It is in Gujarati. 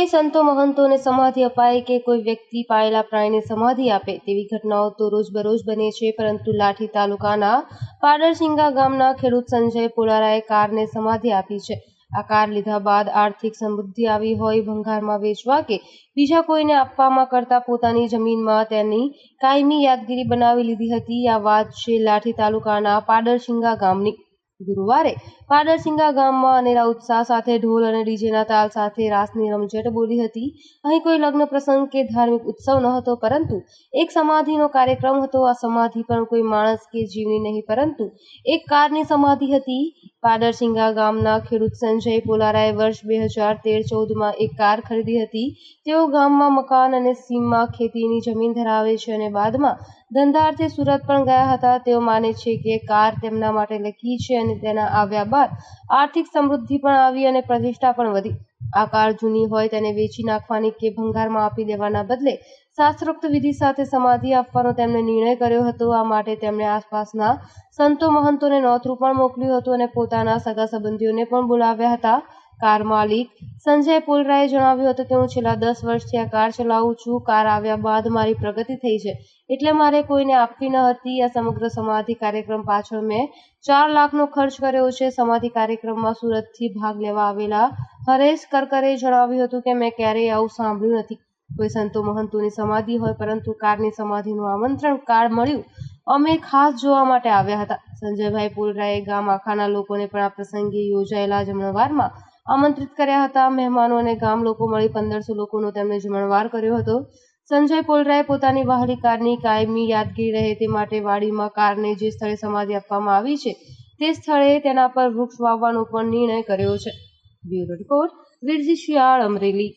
કોઈ સંતો મહંતોને સમાધિ અપાય કે કોઈ વ્યક્તિ પાળેલા પ્રાણીને સમાધિ આપે તેવી ઘટનાઓ તો રોજબરોજ બને છે, પરંતુ લાઠી તાલુકાના પાડરસિંગા ગામના ખેડૂત સંજય પોલારાએ કારને સમાધિ આપી છે। આ કાર લીધા બાદ આર્થિક સમૃદ્ધિ આવી હોય, ભંગારમાં વેચવા કે બીજા કોઈને આપવામાં કરતા પોતાની જમીનમાં તેની કાયમી યાદગીરી બનાવી લીધી હતી। આ વાત છે લાઠી તાલુકાના પાડરસિંગા ગામની। ગુરુવારે પાડરસિંગા ગામમાં અનેરા ઉત્સાહ સાથે ઢોલ અને ડીજેના તાલ સાથે રાસની રમઝટ બોલી હતી। અહીં કોઈ લગ્ન પ્રસંગ કે ધાર્મિક ઉત્સવ ન હતો, પરંતુ એક સમાધિનો કાર્યક્રમ હતો। આ સમાધિ પણ કોઈ માણસ કે જીવની નહીં, પરંતુ એક કારની સમાધિ હતી। પાડરસિંગા ગામના ખેડૂત સંજય પોલારાએ વર્ષ 2013-14માં એક કાર ખરીદી હતી। તેઓ ગામમાં મકાન અને સીમમાં ખેતીની જમીન ધરાવે છે અને બાદમાં ધંધાર્થે સુરત પણ ગયા હતા। તેઓ માને છે કે કાર તેમના માટે લકી છે અને તેના આવ્યા બાદ આર્થિક સમૃદ્ધિ પણ આવી અને પ્રતિષ્ઠા પણ વધી। આ કાર જૂની હોય તેને વેચી નાખવાની કે ભંગારમાં આપી દેવાના બદલે શાસ્ત્રોક્ત વિધિ સાથે સમાધિ આપવાનો તેમણે નિર્ણય કર્યો હતો। આ માટે તેમણે આસપાસના સંતો મહંતોને નોતરું પણ મોકલ્યું હતું અને પોતાના સગા સંબંધીઓને પણ બોલાવ્યા હતા। કાર માલિક સંજય પોલરાએ જણાવ્યું હતું કે હું છેલ્લા 10 વર્ષથી આ કાર ચલાવું છું। કાર આવ્યા બાદ મારી પ્રગતિ થઈ છે, એટલે મારે કોઈને આપવી ન હતી। આ સમગ્ર સમાધિ કાર્યક્રમ પાછળ મેં 4 લાખનો ખર્ચ કર્યો છે। સમાધિ કાર્યક્રમમાં સુરતથી ભાગ લેવા આવેલા હરેશ કરકરે જણાવ્યું હતું કે મેં ક્યારેય આવું સાંભળ્યું નથી। કોઈ સંતો મહંતોની સમાધિ હોય, પરંતુ કારની સમાધિનું આમંત્રણ કાર્ડ મળ્યું। અમે ખાસ જોવા માટે આવ્યા હતા। સંજયભાઈ પોલરાએ ગામ આખાના લોકોને પણ આ પ્રસંગે યોજાયેલા જમણવારમાં આમંત્રિત કર્યા હતા। મહેમાનો અને ગામ લોકો મળી 1500 લોકોનો તેમણે જમણવાર કર્યો હતો। સંજય પોલરાએ પોતાની વહાલી કારની કાયમી યાદગીરી રહે તે માટે વાડીમાં કારને જે સ્થળે સમાધિ આપવામાં આવી છે તે સ્થળે તેના પર વૃક્ષ વાવવાનો પણ નિર્ણય કર્યો છે। બ્યુરો રિપોર્ટ, વિરજી શિયાળ, અમરેલી।